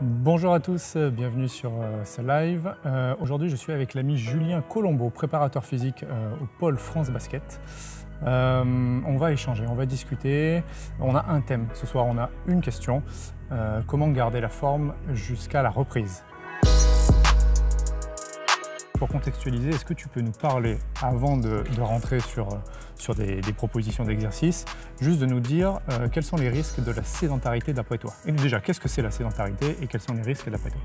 Bonjour à tous, bienvenue sur ce live. Aujourd'hui, je suis avec l'ami Julien Colombo, préparateur physique au pôle France Basket. On va échanger, on va discuter. On a un thème. Ce soir, on a une question. Comment garder la forme jusqu'à la reprise? Pour contextualiser, est-ce que tu peux nous parler, avant de rentrer sur des propositions d'exercice, juste de nous dire quels sont les risques de la sédentarité d'après toi? Et déjà, qu'est-ce que c'est la sédentarité et quels sont les risques d'après toi?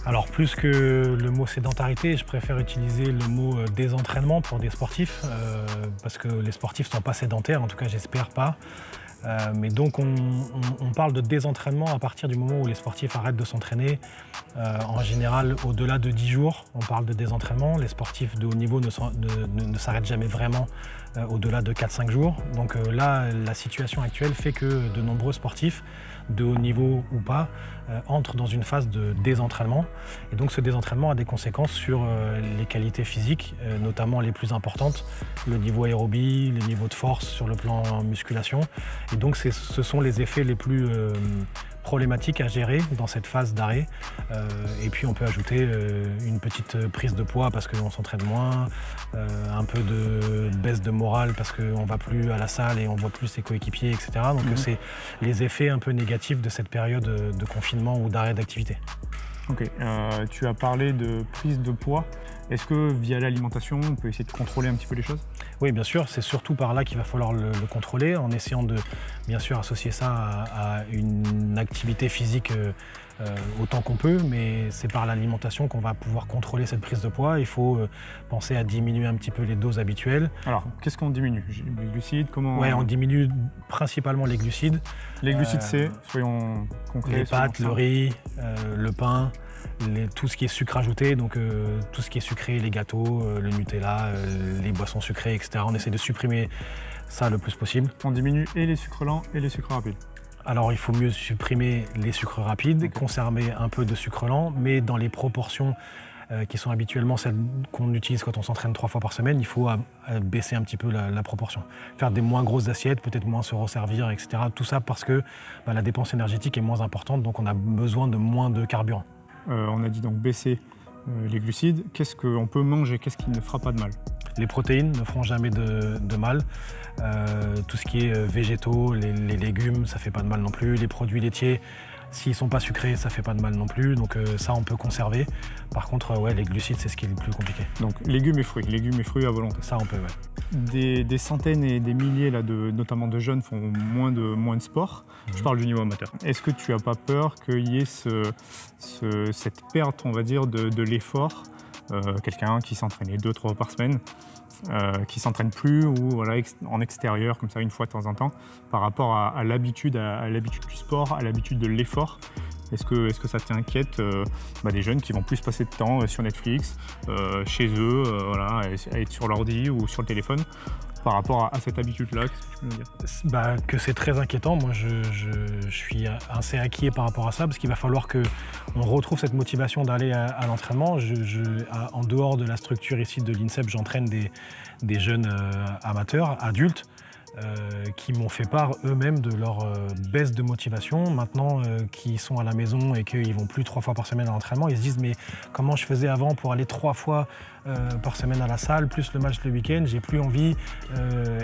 Alors plus que le mot sédentarité, je préfère utiliser le mot désentraînement pour des sportifs, parce que les sportifs ne sont pas sédentaires, en tout cas j'espère pas. Mais donc on parle de désentraînement à partir du moment où les sportifs arrêtent de s'entraîner. En général, au-delà de 10 jours, on parle de désentraînement. Les sportifs de haut niveau ne s'arrêtent jamais vraiment au-delà de 4-5 jours. Donc là, la situation actuelle fait que de nombreux sportifs, de haut niveau ou pas, entrent dans une phase de désentraînement. Et donc ce désentraînement a des conséquences sur les qualités physiques, notamment les plus importantes, le niveau aérobie, les niveaux de force sur le plan musculation. Et donc ce sont les effets les plus problématiques à gérer dans cette phase d'arrêt. Et puis on peut ajouter une petite prise de poids parce qu'on s'entraîne moins, un peu de baisse de morale parce qu'on ne va plus à la salle et on ne voit plus ses coéquipiers, etc. Donc c'est les effets un peu négatifs de cette période de confinement ou d'arrêt d'activité. Ok, tu as parlé de prise de poids. Est-ce que via l'alimentation, on peut essayer de contrôler un petit peu les choses? Oui, bien sûr, c'est surtout par là qu'il va falloir le contrôler, en essayant de, bien sûr, associer ça à une activité physique autant qu'on peut, mais c'est par l'alimentation qu'on va pouvoir contrôler cette prise de poids. Il faut penser à diminuer un petit peu les doses habituelles. Alors, qu'est-ce qu'on diminue? Les glucides, comment? Oui, on diminue principalement les glucides. Les glucides, c'est, soyons concrets. Les pâtes, le riz, le pain. Tout ce qui est sucre ajouté, donc tout ce qui est sucré, les gâteaux, le Nutella, les boissons sucrées, etc. On essaie de supprimer ça le plus possible. On diminue et les sucres lents et les sucres rapides. Alors il faut mieux supprimer les sucres rapides, conserver un peu de sucre lent, mais dans les proportions qui sont habituellement celles qu'on utilise quand on s'entraîne 3 fois par semaine, il faut baisser un petit peu la proportion. Faire des moins grosses assiettes, peut-être moins se resservir, etc. Tout ça parce que la dépense énergétique est moins importante, donc on a besoin de moins de carburant. On a dit donc baisser les glucides. Qu'est-ce qu'on peut manger? Qu'est-ce qui ne fera pas de mal? Les protéines ne feront jamais de mal. Tout ce qui est végétaux, les légumes, ça ne fait pas de mal non plus. Les produits laitiers, s'ils ne sont pas sucrés, ça ne fait pas de mal non plus. Donc ça, on peut conserver. Par contre, ouais, les glucides, c'est ce qui est le plus compliqué. Donc légumes et fruits à volonté. Ça, on peut, ouais. Des centaines et des milliers, là, notamment de jeunes, font moins de sport. Je parle du niveau amateur. Est-ce que tu n'as pas peur qu'il y ait cette perte, on va dire, de l'effort? Quelqu'un qui s'entraînait 2-3 fois par semaine, qui ne s'entraîne plus ou voilà, en extérieur, comme ça, une fois de temps en temps, par rapport à l'habitude du sport, à l'habitude de l'effort. Est-ce que ça t'inquiète des jeunes qui vont plus passer de temps sur Netflix, chez eux, voilà, à être sur l'ordi ou sur le téléphone? Par rapport à cette habitude-là, qu'est-ce que tu peux nous dire? Que c'est très inquiétant. Moi, je suis assez inquiet par rapport à ça, parce qu'il va falloir qu'on retrouve cette motivation d'aller à l'entraînement. En dehors de la structure ici de l'INSEP, j'entraîne des jeunes amateurs, adultes, qui m'ont fait part eux-mêmes de leur baisse de motivation. Maintenant qu'ils sont à la maison et qu'ils vont plus 3 fois par semaine à l'entraînement, ils se disent mais comment je faisais avant pour aller 3 fois par semaine à la salle, plus le match le week-end, j'ai plus envie.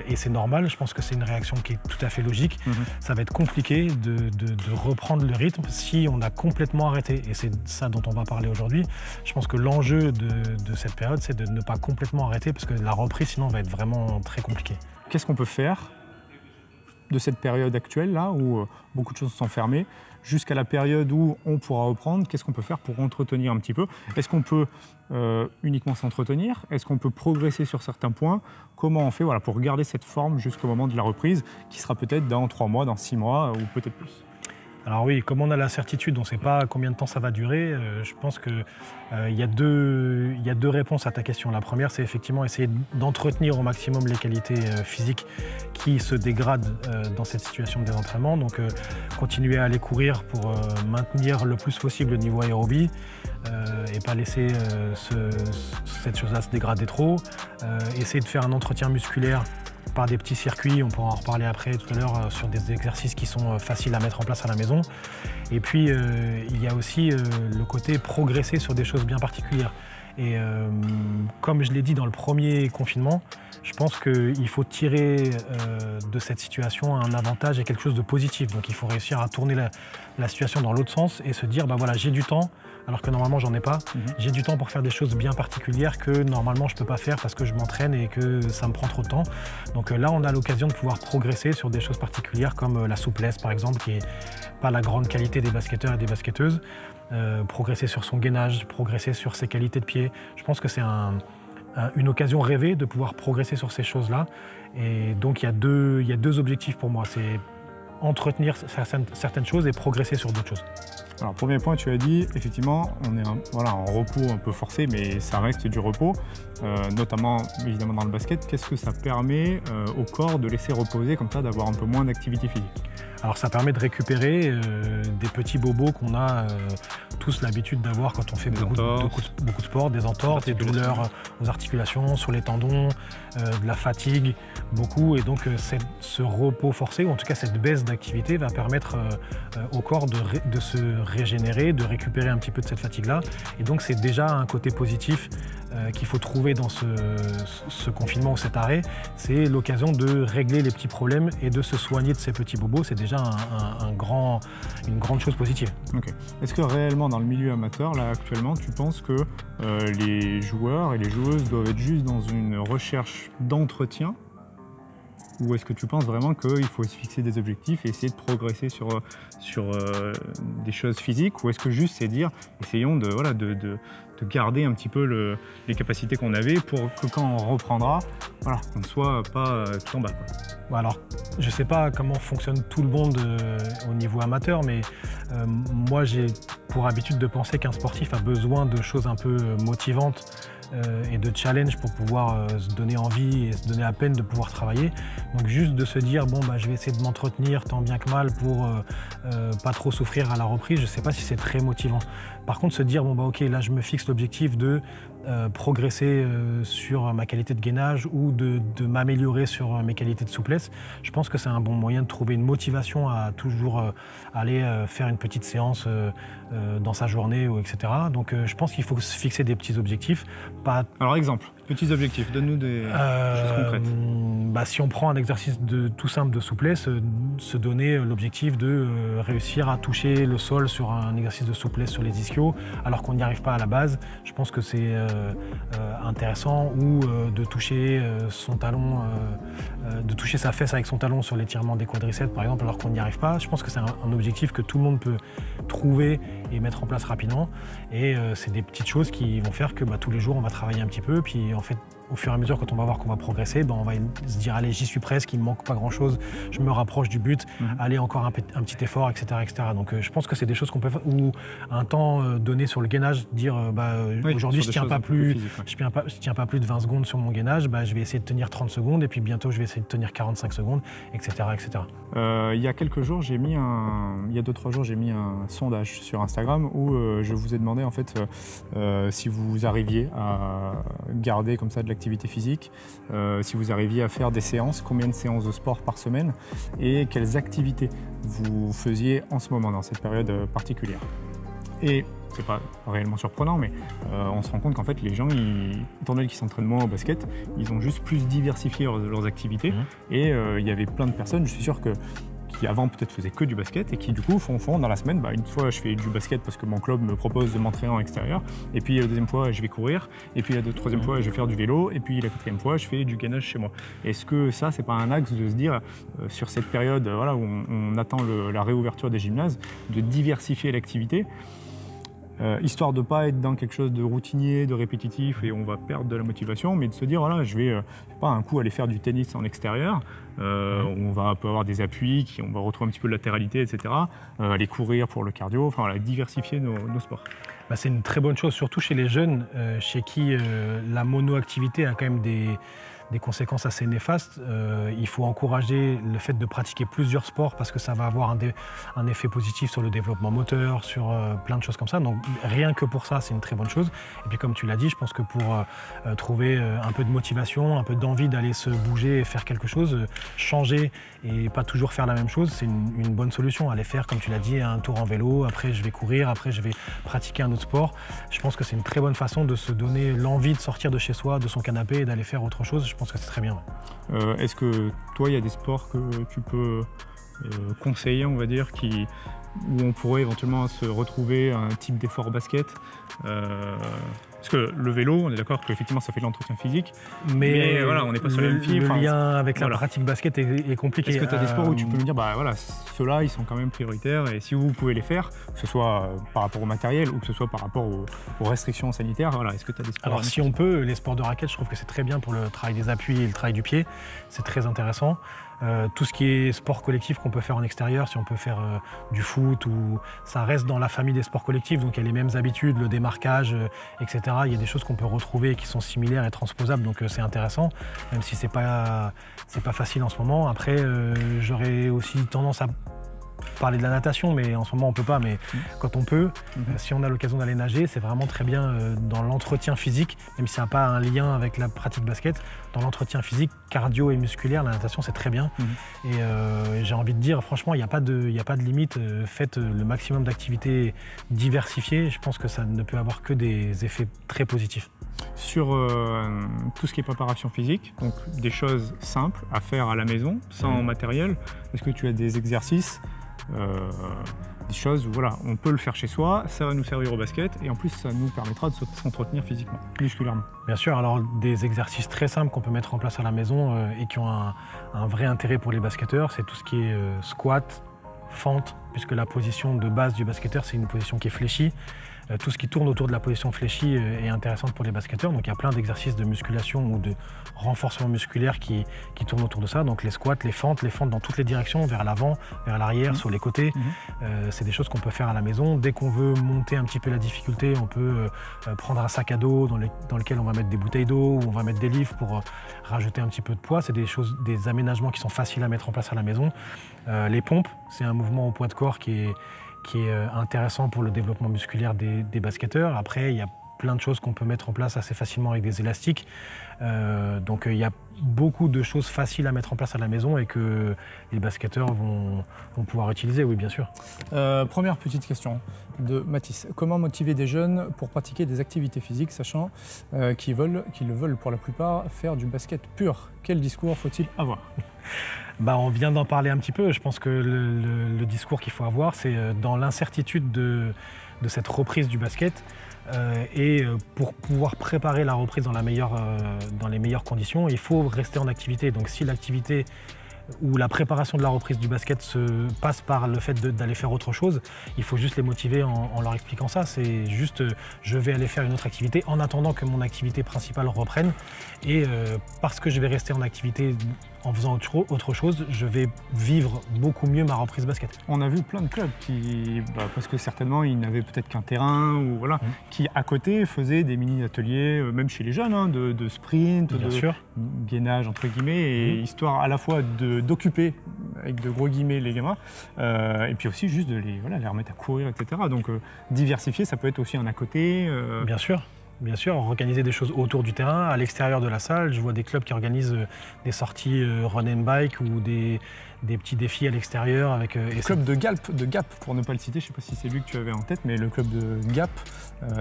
Et c'est normal, je pense que c'est une réaction qui est tout à fait logique. Ça va être compliqué de reprendre le rythme si on a complètement arrêté. Et c'est ça dont on va parler aujourd'hui. Je pense que l'enjeu de cette période, c'est de ne pas complètement arrêter, parce que la reprise sinon va être vraiment très compliquée. Qu'est-ce qu'on peut faire de cette période actuelle, là, où beaucoup de choses sont fermées, jusqu'à la période où on pourra reprendre? Qu'est-ce qu'on peut faire pour entretenir un petit peu? Est-ce qu'on peut uniquement s'entretenir? Est-ce qu'on peut progresser sur certains points? Comment on fait, voilà, pour garder cette forme jusqu'au moment de la reprise, qui sera peut-être dans 3 mois, dans 6 mois, ou peut-être plus? Alors oui, comme on a la certitude, on ne sait pas combien de temps ça va durer, je pense qu'il y a deux réponses à ta question. La première, c'est effectivement essayer d'entretenir au maximum les qualités physiques qui se dégradent dans cette situation de désentraînement. Donc continuer à aller courir pour maintenir le plus possible le niveau aérobie et pas laisser cette chose-là se dégrader trop. Essayer de faire un entretien musculaire par des petits circuits, on pourra en reparler après tout à l'heure, sur des exercices qui sont faciles à mettre en place à la maison. Et puis il y a aussi le côté progresser sur des choses bien particulières. Et comme je l'ai dit dans le premier confinement, je pense qu'il faut tirer de cette situation un avantage et quelque chose de positif. Donc il faut réussir à tourner la situation dans l'autre sens et se dire, bah voilà, j'ai du temps, alors que normalement j'en ai pas. J'ai du temps pour faire des choses bien particulières que normalement je peux pas faire parce que je m'entraîne et que ça me prend trop de temps. Donc là, on a l'occasion de pouvoir progresser sur des choses particulières comme la souplesse par exemple, qui est pas la grande qualité des basketteurs et des basketteuses. Progresser sur son gainage, progresser sur ses qualités de pied. Je pense que c'est une occasion rêvée de pouvoir progresser sur ces choses-là. Et donc il y a deux objectifs pour moi, c'est entretenir certaines choses et progresser sur d'autres choses. Alors, premier point, tu as dit, effectivement, on est en repos un peu forcé, mais ça reste du repos, notamment évidemment dans le basket. Qu'est-ce que ça permet au corps de laisser reposer comme ça, d'avoir un peu moins d'activité physique? Alors ça permet de récupérer des petits bobos qu'on a tous l'habitude d'avoir quand on fait beaucoup de sport, des entorses, des douleurs aux articulations, sur les tendons, de la fatigue, beaucoup. Et donc ce repos forcé, ou en tout cas cette baisse d'activité, va permettre au corps de se régénérer, de récupérer un petit peu de cette fatigue-là. Et donc c'est déjà un côté positif qu'il faut trouver dans ce confinement ou cet arrêt. C'est l'occasion de régler les petits problèmes et de se soigner de ces petits bobos. C'est déjà une grande chose positive. Okay. Est-ce que réellement dans le milieu amateur, là actuellement, tu penses que les joueurs et les joueuses doivent être juste dans une recherche d'entretien, ou est-ce que tu penses vraiment qu'il faut se fixer des objectifs et essayer de progresser sur des choses physiques, ou est-ce que juste c'est dire essayons de garder un petit peu les capacités qu'on avait pour que quand on reprendra, voilà, on ne soit pas tout en bas, quoi. Bon, alors, je ne sais pas comment fonctionne tout le monde au niveau amateur, mais moi j'ai pour habitude de penser qu'un sportif a besoin de choses un peu motivantes et de challenge pour pouvoir se donner envie et se donner la peine de pouvoir travailler. Donc juste de se dire, bon, bah, je vais essayer de m'entretenir tant bien que mal pour pas trop souffrir à la reprise, je ne sais pas si c'est très motivant. Par contre, se dire, bon, bah, ok, là je me fixe l'objectif de progresser sur ma qualité de gainage ou de m'améliorer sur mes qualités de souplesse, je pense que c'est un bon moyen de trouver une motivation à toujours aller faire une petite séance dans sa journée, etc. Donc je pense qu'il faut se fixer des petits objectifs. Alors exemple, petits objectifs, donne-nous des choses concrètes. Bah, si on prend un exercice tout simple de souplesse, se donner l'objectif de réussir à toucher le sol sur un exercice de souplesse sur les ischios alors qu'on n'y arrive pas à la base, je pense que c'est intéressant, ou de toucher son talon, de toucher sa fesse avec son talon sur l'étirement des quadriceps par exemple alors qu'on n'y arrive pas. Je pense que c'est un objectif que tout le monde peut trouver et mettre en place rapidement, et c'est des petites choses qui vont faire que tous les jours on va travailler un petit peu, puis en fait au fur et à mesure, quand on va voir qu'on va progresser, on va se dire allez, j'y suis presque, il me manque pas grand chose, je me rapproche du but, allez, encore un petit effort, etc., etc. Donc je pense que c'est des choses qu'on peut faire, ou un temps donné sur le gainage, dire aujourd'hui je tiens pas plus, je tiens pas plus de 20 secondes sur mon gainage, je vais essayer de tenir 30 secondes et puis bientôt je vais essayer de tenir 45 secondes, etc., etc. Il y a quelques jours, il y a 2-3 jours, j'ai mis un sondage sur Instagram où je vous ai demandé en fait si vous arriviez à garder comme ça de l'activité physique, si vous arriviez à faire des séances, combien de séances de sport par semaine et quelles activités vous faisiez en ce moment dans cette période particulière. Et c'est pas réellement surprenant, mais on se rend compte qu'en fait les gens, étant donné qu'ils s'entraînent moins au basket, ils ont juste plus diversifié leurs activités. Et il y avait plein de personnes, je suis sûr qui avant peut-être faisaient que du basket et qui du coup font dans la semaine, une fois je fais du basket parce que mon club me propose de m'entraîner en extérieur, et puis la deuxième fois je vais courir, et puis la troisième fois je vais faire du vélo, et puis la quatrième fois je fais du gainage chez moi. Est-ce que ça c'est pas un axe de se dire sur cette période où on attend la réouverture des gymnases, de diversifier l'activité, histoire de ne pas être dans quelque chose de routinier, de répétitif et on va perdre de la motivation, mais de se dire voilà, je vais pas un coup aller faire du tennis en extérieur, on va avoir des appuis, on va retrouver un petit peu de latéralité, etc. Aller courir pour le cardio, diversifier nos sports. C'est une très bonne chose, surtout chez les jeunes, chez qui la monoactivité a quand même des conséquences assez néfastes. Il faut encourager le fait de pratiquer plusieurs sports parce que ça va avoir un effet positif sur le développement moteur, sur plein de choses comme ça. Donc rien que pour ça, c'est une très bonne chose. Et puis comme tu l'as dit, je pense que pour trouver un peu de motivation, un peu d'envie d'aller se bouger et faire quelque chose, changer et pas toujours faire la même chose, c'est une bonne solution. Aller faire, comme tu l'as dit, un tour en vélo, après je vais courir, après je vais pratiquer un autre sport. Je pense que c'est une très bonne façon de se donner l'envie de sortir de chez soi, de son canapé et d'aller faire autre chose. Je pense que c'est très bien. Ouais. Est-ce que toi, il y a des sports que tu peux conseiller, on va dire, où on pourrait éventuellement se retrouver un type d'effort basket parce que le vélo, on est d'accord qu'effectivement ça fait de l'entretien physique, mais voilà, on n'est pas sur la même fille. Le lien avec la pratique basket est compliqué. Est-ce que tu as des sports où tu peux me dire, bah voilà, ceux-là ils sont quand même prioritaires et si vous pouvez les faire, que ce soit par rapport au matériel ou que ce soit par rapport aux restrictions sanitaires, voilà, est-ce que tu as des sports? Alors si on peut, les sports de raquette, je trouve que c'est très bien pour le travail des appuis et le travail du pied, c'est très intéressant. Tout ce qui est sport collectif qu'on peut faire en extérieur, si on peut faire du foot, ou ça reste dans la famille des sports collectifs, donc il y a les mêmes habitudes, le démarquage, etc. Il y a des choses qu'on peut retrouver et qui sont similaires et transposables, donc c'est intéressant, même si c'est pas facile en ce moment. Après, j'aurais aussi tendance à parler de la natation, mais en ce moment on peut pas, mais quand on peut, si on a l'occasion d'aller nager, c'est vraiment très bien dans l'entretien physique, même si ça n'a pas un lien avec la pratique basket, dans l'entretien physique, cardio et musculaire, la natation c'est très bien. Et j'ai envie de dire, franchement, il n'y a pas de limite, faites le maximum d'activités diversifiées, je pense que ça ne peut avoir que des effets très positifs. Sur tout ce qui est préparation physique, donc des choses simples à faire à la maison, sans matériel, est-ce que tu as des exercices, des choses où voilà, on peut le faire chez soi, ça va nous servir au basket et en plus ça nous permettra de s'entretenir physiquement, musculairement? Bien sûr, alors des exercices très simples qu'on peut mettre en place à la maison et qui ont un vrai intérêt pour les basketteurs, c'est tout ce qui est squat, fente, puisque la position de base du basketteur c'est une position qui est fléchie. Tout ce qui tourne autour de la position fléchie est intéressant pour les basketteurs. Donc il y a plein d'exercices de musculation ou de renforcement musculaire qui tournent autour de ça. Donc les squats, les fentes dans toutes les directions, vers l'avant, vers l'arrière, sur les côtés. C'est des choses qu'on peut faire à la maison. Dès qu'on veut monter un petit peu la difficulté, on peut prendre un sac à dos dans lequel on va mettre des bouteilles d'eau ou on va mettre des livres pour rajouter un petit peu de poids. C'est des aménagements qui sont faciles à mettre en place à la maison. Les pompes, c'est un mouvement au poids de corps qui est intéressant pour le développement musculaire des basketteurs. Après, il y a plein de choses qu'on peut mettre en place assez facilement avec des élastiques. Donc il y a beaucoup de choses faciles à mettre en place à la maison et que les basketteurs vont pouvoir utiliser, oui bien sûr. Première petite question de Mathis. Comment motiver des jeunes pour pratiquer des activités physiques, sachant qu'ils le veulent pour la plupart faire du basket pur? Quel discours faut-il avoir? On vient d'en parler un petit peu. Je pense que le discours qu'il faut avoir, c'est dans l'incertitude de cette reprise du basket et pour pouvoir préparer la reprise dans les meilleures conditions, il faut rester en activité. Donc si l'activité où la préparation de la reprise du basket se passe par le fait d'aller faire autre chose, il faut juste les motiver en leur expliquant ça. C'est juste, je vais aller faire une autre activité en attendant que mon activité principale reprenne. Et parce que je vais rester en activité en faisant autre chose, je vais vivre beaucoup mieux ma reprise basket. On a vu plein de clubs parce que certainement ils n'avaient peut-être qu'un terrain, ou voilà, qui à côté faisaient des mini-ateliers, même chez les jeunes, de sprint, bien sûr, gainage entre guillemets, et histoire à la fois d'occuper, avec de gros guillemets, les gamins, et puis aussi juste de les remettre à courir, etc. Donc diversifier, ça peut être aussi un à côté. Bien sûr. Bien sûr, organiser des choses autour du terrain, à l'extérieur de la salle. Je vois des clubs qui organisent des sorties run and bike ou des petits défis à l'extérieur. Le club de Gap, pour ne pas le citer, je ne sais pas si c'est lui que tu avais en tête, mais le club de Gap,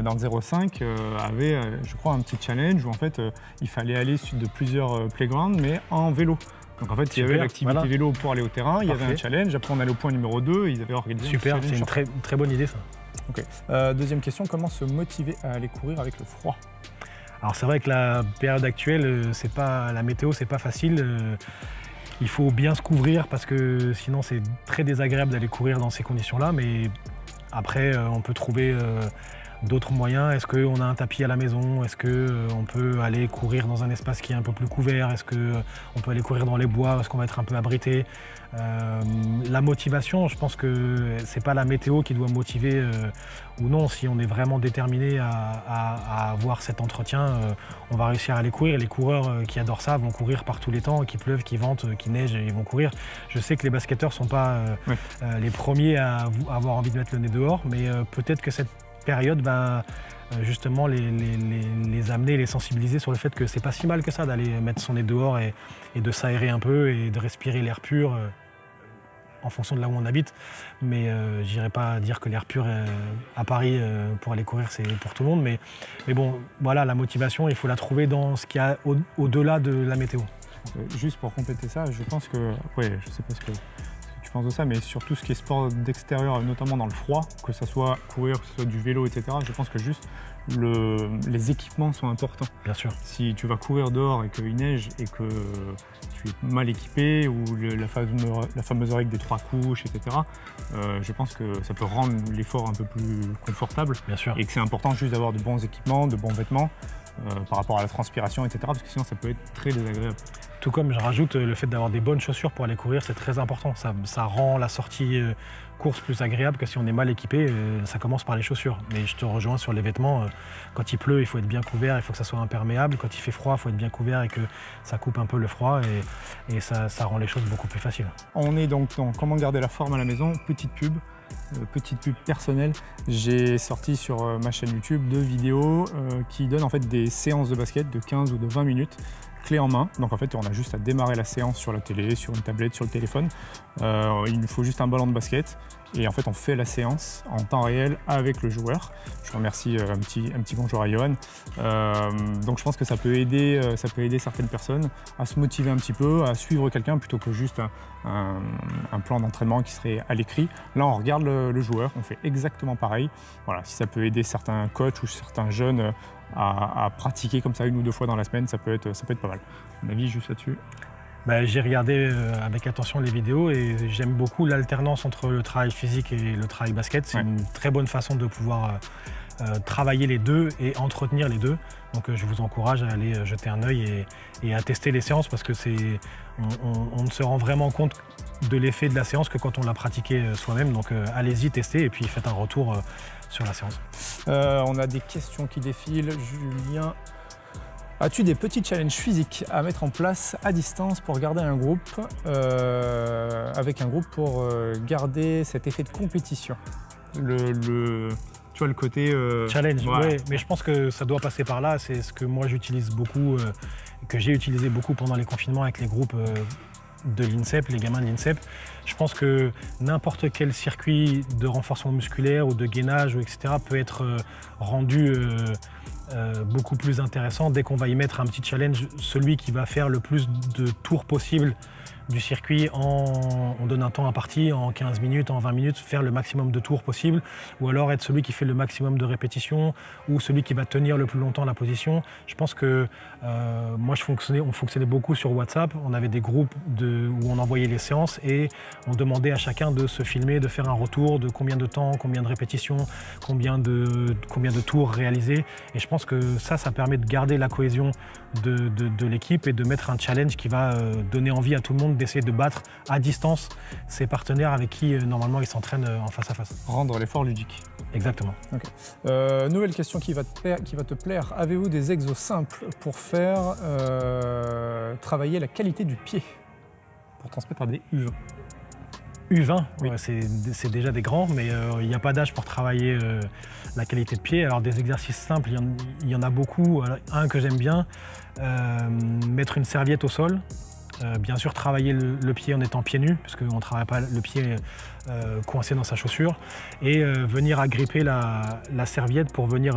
dans le 05, avait, je crois, un petit challenge où en fait, il fallait aller de plusieurs playgrounds, mais en vélo. Donc en fait, il y avait l'activité vélo pour aller au terrain, il y avait un challenge, après on allait au point numéro 2, ils avaient organisé un challenge. C'est une très bonne idée ça. Ok. Deuxième question, comment se motiver à aller courir avec le froid? Alors c'est vrai que la période actuelle, la météo, c'est pas facile. Il faut bien se couvrir parce que sinon c'est très désagréable d'aller courir dans ces conditions-là. Mais après, on peut trouver d'autres moyens. Est-ce qu'on a un tapis à la maison? Est-ce qu'on peut aller courir dans un espace qui est un peu plus couvert? Est-ce qu'on peut aller courir dans les bois? Est-ce qu'on va être un peu abrité? La motivation, je pense que c'est pas la météo qui doit motiver ou non. Si on est vraiment déterminé à avoir cet entretien, on va réussir à aller courir. Les coureurs qui adorent ça vont courir par tous les temps, qu'il pleuve, qu'il vente, qu'il neige, ils vont courir. Je sais que les basketteurs ne sont pas les premiers à avoir envie de mettre le nez dehors, mais peut-être que cette période va justement les amener, les sensibiliser sur le fait que c'est pas si mal que ça d'aller mettre son nez dehors et de s'aérer un peu et de respirer l'air pur en fonction de là où on habite. Mais j'irai pas dire que l'air pur à Paris pour aller courir c'est pour tout le monde. Mais bon, voilà, la motivation, il faut la trouver dans ce qu'il y a au-delà de la météo. Juste pour compléter ça, je pense que, ouais, je sais pas ce que tu penses de ça, mais sur tout ce qui est sport d'extérieur, notamment dans le froid, que ce soit courir, que ce soit du vélo, etc., je pense que juste les équipements sont importants. Bien sûr. Si tu vas courir dehors et qu'il neige et que tu es mal équipé, ou la fameuse règle des 3 couches, etc., je pense que ça peut rendre l'effort un peu plus confortable. Bien sûr. Et que c'est important juste d'avoir de bons équipements, de bons vêtements par rapport à la transpiration, etc., parce que sinon ça peut être très désagréable. Tout comme je rajoute le fait d'avoir des bonnes chaussures pour aller courir, c'est très important. Ça rend la sortie course plus agréable que si on est mal équipé. Ça commence par les chaussures. Mais je te rejoins sur les vêtements. Quand il pleut, il faut être bien couvert, il faut que ça soit imperméable. Quand il fait froid, il faut être bien couvert et que ça coupe un peu le froid. Et ça rend les choses beaucoup plus faciles. On est donc dans comment garder la forme à la maison. Petite pub personnelle. J'ai sorti sur ma chaîne YouTube 2 vidéos qui donnent en fait des séances de basket de 15 ou de 20 minutes. Clé en main, donc en fait on a juste à démarrer la séance sur la télé, sur une tablette, sur le téléphone. Il nous faut juste un ballon de basket et en fait on fait la séance en temps réel avec le joueur. Je remercie un petit bonjour à Johan. Donc je pense que ça peut aider certaines personnes à se motiver un petit peu, à suivre quelqu'un plutôt que juste un plan d'entraînement qui serait à l'écrit. Là on regarde le joueur, on fait exactement pareil. Voilà, si ça peut aider certains coachs ou certains jeunes à pratiquer comme ça 1 ou 2 fois dans la semaine, ça peut être pas mal. Mon avis juste là-dessus. J'ai regardé avec attention les vidéos et j'aime beaucoup l'alternance entre le travail physique et le travail basket. C'est une très bonne façon de pouvoir travailler les deux et entretenir les deux. Donc je vous encourage à aller jeter un œil et à tester les séances parce que on ne se rend vraiment compte de l'effet de la séance que quand on l'a pratiqué soi-même. Donc allez-y, testez et puis faites un retour sur la séance. On a des questions qui défilent. Julien, as-tu des petits challenges physiques à mettre en place à distance pour garder un groupe, avec un groupe pour garder cet effet de compétition? Tu vois le côté challenge, voilà. Oui, mais je pense que ça doit passer par là. C'est ce que moi j'utilise beaucoup, que j'ai utilisé beaucoup pendant les confinements avec les groupes de l'INSEP, les gamins de l'INSEP. Je pense que n'importe quel circuit de renforcement musculaire ou de gainage, etc., peut être rendu beaucoup plus intéressant dès qu'on va y mettre un petit challenge. Celui qui va faire le plus de tours possible du circuit, on donne un temps imparti, en 15 minutes, en 20 minutes, faire le maximum de tours possible, ou alors être celui qui fait le maximum de répétitions, ou celui qui va tenir le plus longtemps la position. Je pense que moi, on fonctionnait beaucoup sur WhatsApp, on avait des groupes où on envoyait les séances et on demandait à chacun de se filmer, de faire un retour de combien de temps, combien de répétitions, combien de tours réalisés. Et je pense que ça permet de garder la cohésion de l'équipe et de mettre un challenge qui va donner envie à tout le monde d'essayer de battre à distance ses partenaires avec qui normalement ils s'entraînent en face à face. Rendre l'effort ludique. Exactement. Okay. Nouvelle question qui va te plaire. Avez-vous des exos simples pour faire travailler la qualité du pied pour transmettre à des U20? U20, oui. Ouais, c'est déjà des grands, mais il n'y a pas d'âge pour travailler la qualité de pied. Alors des exercices simples, il y en a beaucoup. Un que j'aime bien, mettre une serviette au sol. Bien sûr, travailler le pied en étant pieds nus, parce qu'on ne travaille pas le pied coincé dans sa chaussure, et venir agripper la serviette pour venir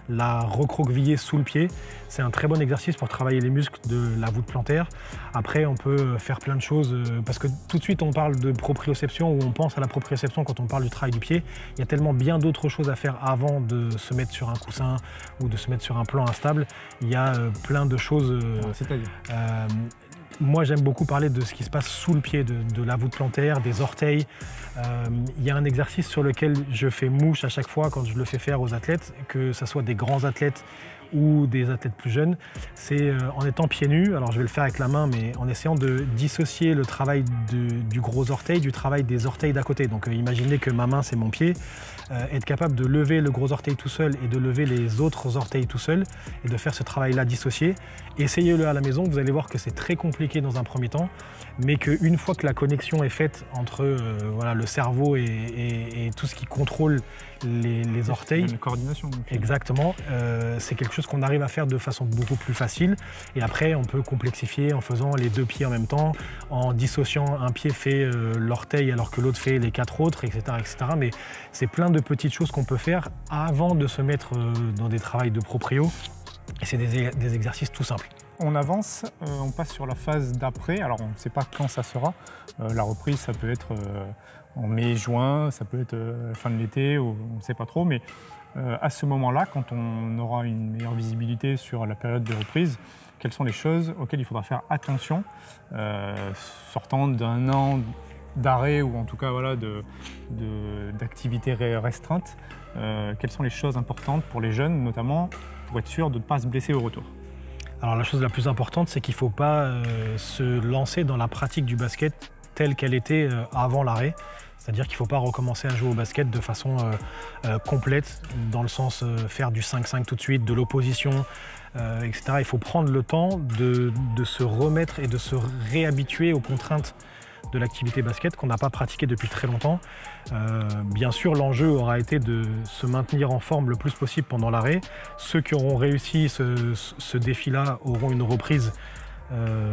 la recroqueviller sous le pied. C'est un très bon exercice pour travailler les muscles de la voûte plantaire. Après, on peut faire plein de choses, parce que tout de suite, on parle de proprioception, ou on pense à la proprioception quand on parle du travail du pied. Il y a tellement bien d'autres choses à faire avant de se mettre sur un coussin ou de se mettre sur un plan instable. Il y a plein de choses. C'est-à-dire moi, j'aime beaucoup parler de ce qui se passe sous le pied, de la voûte plantaire, des orteils. Il y a un exercice sur lequel je fais mouche à chaque fois quand je le fais faire aux athlètes, que ce soit des grands athlètes ou des athlètes plus jeunes, c'est en étant pieds nus, alors je vais le faire avec la main, mais en essayant de dissocier le travail du gros orteil du travail des orteils d'à côté. Donc imaginez que ma main c'est mon pied, être capable de lever le gros orteil tout seul et de lever les autres orteils tout seul et de faire ce travail-là dissocié. Essayez-le à la maison, vous allez voir que c'est très compliqué dans un premier temps, mais qu'une fois que la connexion est faite entre voilà, le cerveau et tout ce qui contrôle les orteils. La coordination. Exactement. C'est quelque chose qu'on arrive à faire de façon beaucoup plus facile. Et après, on peut complexifier en faisant les 2 pieds en même temps, en dissociant un pied fait l'orteil alors que l'autre fait les 4 autres, etc. etc. Mais c'est plein de petites choses qu'on peut faire avant de se mettre dans des travails de proprio. Et c'est des exercices tout simples. On avance, on passe sur la phase d'après. Alors on ne sait pas quand ça sera. La reprise, ça peut être en mai, juin, ça peut être fin de l'été, on ne sait pas trop. Mais à ce moment-là, quand on aura une meilleure visibilité sur la période de reprise, quelles sont les choses auxquelles il faudra faire attention, sortant d'un an d'arrêt ou en tout cas voilà, d'activité restreinte. Quelles sont les choses importantes pour les jeunes, notamment pour être sûr de ne pas se blesser au retour? Alors la chose la plus importante, c'est qu'il ne faut pas se lancer dans la pratique du basket telle qu'elle était avant l'arrêt. C'est-à-dire qu'il ne faut pas recommencer à jouer au basket de façon complète, dans le sens faire du 5-5 tout de suite, de l'opposition, etc. Il faut prendre le temps de se remettre et de se réhabituer aux contraintes de l'activité basket qu'on n'a pas pratiqué depuis très longtemps. Bien sûr, l'enjeu aura été de se maintenir en forme le plus possible pendant l'arrêt. Ceux qui auront réussi ce défi-là auront une reprise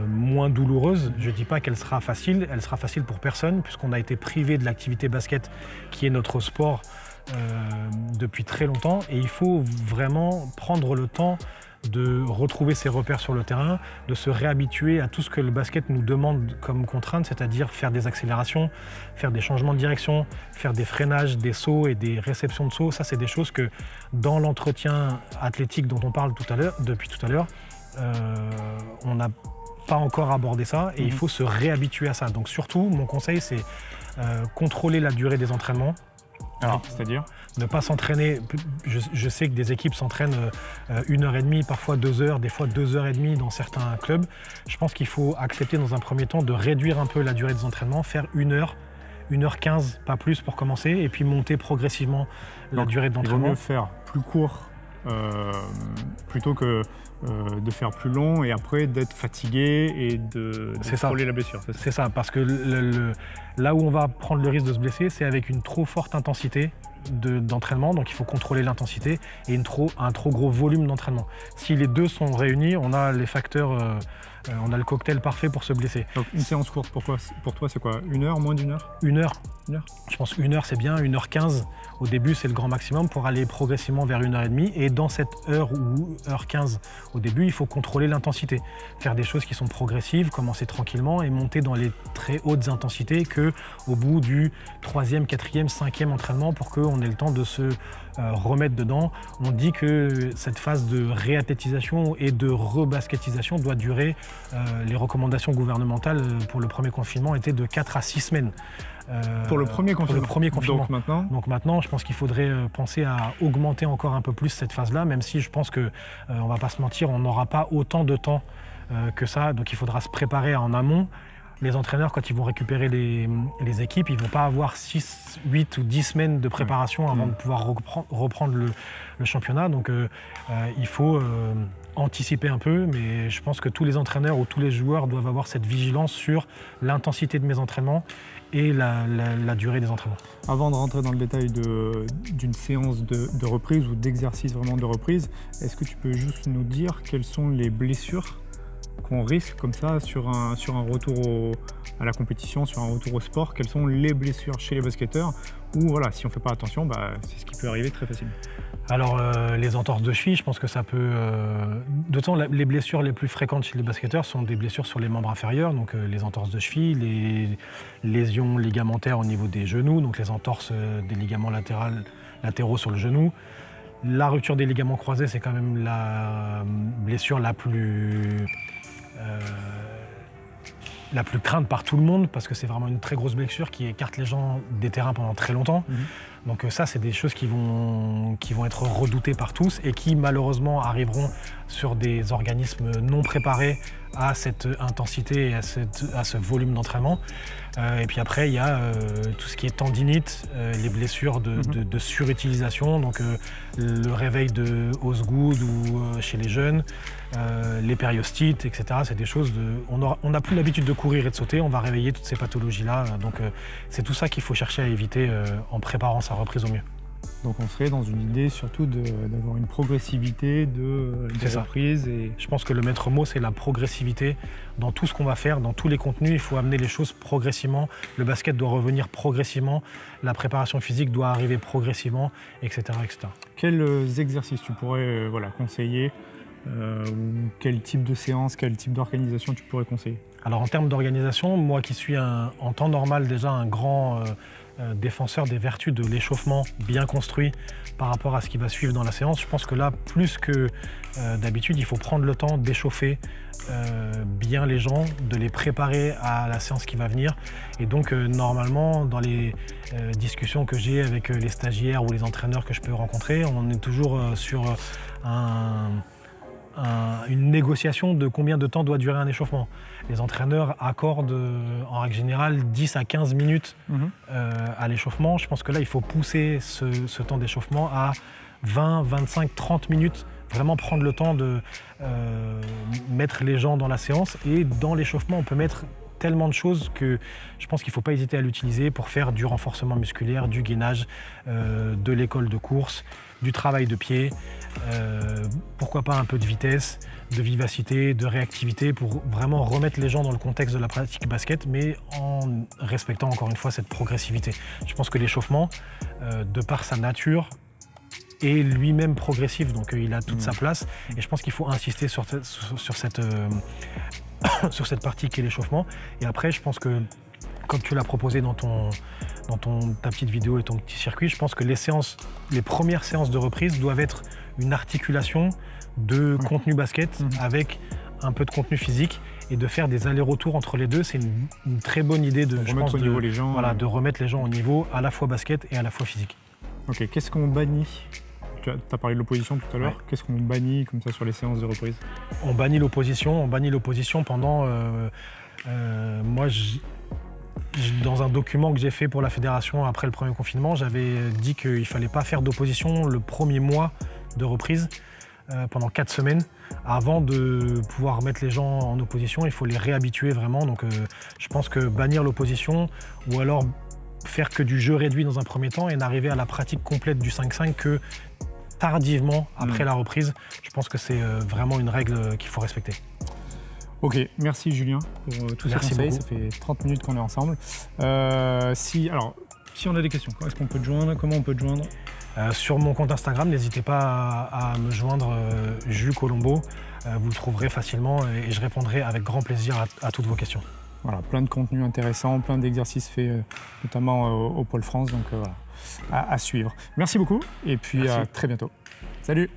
moins douloureuse. Je ne dis pas qu'elle sera facile, elle sera facile pour personne puisqu'on a été privé de l'activité basket qui est notre sport depuis très longtemps et il faut vraiment prendre le temps de retrouver ses repères sur le terrain, de se réhabituer à tout ce que le basket nous demande comme contrainte, c'est-à-dire faire des accélérations, faire des changements de direction, faire des freinages, des sauts et des réceptions de sauts. Ça, c'est des choses que dans l'entretien athlétique dont on parle depuis tout à l'heure, on n'a pas encore abordé ça et il faut se réhabituer à ça. Donc surtout, mon conseil, c'est contrôler la durée des entraînements. Alors, c'est-à-dire ne pas s'entraîner. Je sais que des équipes s'entraînent 1h30, parfois 2 heures, des fois 2h30 dans certains clubs. Je pense qu'il faut accepter dans un premier temps de réduire un peu la durée des entraînements, faire 1 heure, 1h15, pas plus pour commencer, et puis monter progressivement la durée de l'entraînement. Il vaut mieux faire plus court plutôt que de faire plus long et après d'être fatigué et de contrôler la blessure. C'est ça, parce que là où on va prendre le risque de se blesser, c'est avec une trop forte intensité d'entraînement, donc il faut contrôler l'intensité et un trop gros volume d'entraînement. Si les deux sont réunis, on a les facteurs, on a le cocktail parfait pour se blesser. Donc une séance courte, pour toi c'est quoi? 1 heure, moins d'1 heure? 1 heure. Je pense 1 heure c'est bien, 1h15 au début c'est le grand maximum pour aller progressivement vers 1h30 et dans cette heure ou 1h15 au début il faut contrôler l'intensité, faire des choses qui sont progressives, commencer tranquillement et monter dans les très hautes intensités qu'au bout du 3e, 4e, 5e entraînement pour qu'on ait le temps de se remettre dedans. On dit que cette phase de réathlétisation et de rebasketisation doit durer, les recommandations gouvernementales pour le premier confinement étaient de 4 à 6 semaines. Pour le premier confinement. Donc maintenant, je pense qu'il faudrait penser à augmenter encore un peu plus cette phase-là, même si je pense que, on va pas se mentir, on n'aura pas autant de temps que ça, donc il faudra se préparer en amont. Les entraîneurs, quand ils vont récupérer les équipes, ils ne vont pas avoir 6, 8 ou 10 semaines de préparation avant de pouvoir reprendre le championnat. Donc il faut anticiper un peu, mais je pense que tous les entraîneurs ou tous les joueurs doivent avoir cette vigilance sur l'intensité de mes entraînements et la durée des entraînements. Avant de rentrer dans le détail d'une séance de reprise ou d'exercice vraiment de reprise, est-ce que tu peux juste nous dire quelles sont les blessures qu'on risque comme ça sur un retour à la compétition, sur un retour au sport? Quelles sont les blessures chez les basketteurs où voilà, si on ne fait pas attention, c'est ce qui peut arriver très facilement? Alors les entorses de cheville, je pense que ça peut... D'autant les blessures les plus fréquentes chez les basketteurs sont des blessures sur les membres inférieurs, donc les entorses de cheville, les lésions ligamentaires au niveau des genoux, donc les entorses des ligaments latéraux sur le genou. La rupture des ligaments croisés, c'est quand même la blessure la plus la plus crainte par tout le monde parce que c'est vraiment une très grosse blessure qui écarte les gens des terrains pendant très longtemps. Donc ça, c'est des choses qui vont être redoutées par tous et qui malheureusement arriveront sur des organismes non préparés à cette intensité et à ce volume d'entraînement. Et puis après, il y a tout ce qui est tendinite, les blessures de surutilisation, donc le réveil de Osgood ou chez les jeunes, les périostites, etc. C'est des choses on n'a plus l'habitude de courir et de sauter, on va réveiller toutes ces pathologies-là. Donc c'est tout ça qu'il faut chercher à éviter en préparant sa reprise au mieux. Donc on serait dans une idée surtout d'avoir une progressivité de reprise. Et... Je pense que le maître mot, c'est la progressivité dans tout ce qu'on va faire, dans tous les contenus. Il faut amener les choses progressivement. Le basket doit revenir progressivement. La préparation physique doit arriver progressivement, etc. etc. Quels exercices tu pourrais conseiller ou quel type de séance, quel type d'organisation tu pourrais conseiller? Alors en termes d'organisation, moi qui suis en temps normal déjà un grand défenseur des vertus de l'échauffement bien construit par rapport à ce qui va suivre dans la séance, je pense que là, plus que d'habitude, il faut prendre le temps d'échauffer bien les gens, de les préparer à la séance qui va venir. Et donc normalement, dans les discussions que j'ai avec les stagiaires ou les entraîneurs que je peux rencontrer, on est toujours sur une négociation de combien de temps doit durer un échauffement. Les entraîneurs accordent en règle générale 10 à 15 minutes à l'échauffement. Je pense que là, il faut pousser ce temps d'échauffement à 20, 25, 30 minutes. Vraiment prendre le temps de mettre les gens dans la séance. Et dans l'échauffement, on peut mettre tellement de choses que je pense qu'il ne faut pas hésiter à l'utiliser pour faire du renforcement musculaire, du gainage, de l'école de course, du travail de pied, pourquoi pas un peu de vitesse, de vivacité, de réactivité pour vraiment remettre les gens dans le contexte de la pratique basket, mais en respectant encore une fois cette progressivité. Je pense que l'échauffement, de par sa nature, est lui-même progressif, donc il a toute sa place et je pense qu'il faut insister sur cette partie qui est l'échauffement. Et après, je pense que, comme tu l'as proposé dans ta petite vidéo et ton petit circuit, je pense que les premières séances de reprise doivent être une articulation de contenu basket avec un peu de contenu physique et de faire des allers-retours entre les deux. C'est une très bonne idée de remettre les gens au niveau à la fois basket et à la fois physique. Ok, qu'est-ce qu'on bannit? Tu as parlé de l'opposition tout à l'heure. Ouais. Qu'est-ce qu'on bannit comme ça sur les séances de reprise? On bannit l'opposition pendant... moi, dans un document que j'ai fait pour la fédération après le premier confinement, j'avais dit qu'il ne fallait pas faire d'opposition le premier mois de reprise pendant 4 semaines. Avant de pouvoir mettre les gens en opposition, il faut les réhabituer vraiment. Donc je pense que bannir l'opposition ou alors faire que du jeu réduit dans un premier temps et n'arriver à la pratique complète du 5-5 que tardivement après la reprise, je pense que c'est vraiment une règle qu'il faut respecter. Ok, merci Julien pour tous ces conseils, beaucoup. Ça fait 30 minutes qu'on est ensemble. Si on a des questions, est-ce qu'on peut te joindre? Comment on peut te joindre? Sur mon compte Instagram, n'hésitez pas à me joindre, Jules Colombo. Vous le trouverez facilement et je répondrai avec grand plaisir à toutes vos questions. Voilà, plein de contenus intéressants, plein d'exercices faits notamment au Pôle France, donc voilà, à suivre. Merci beaucoup et puis à très bientôt. Salut!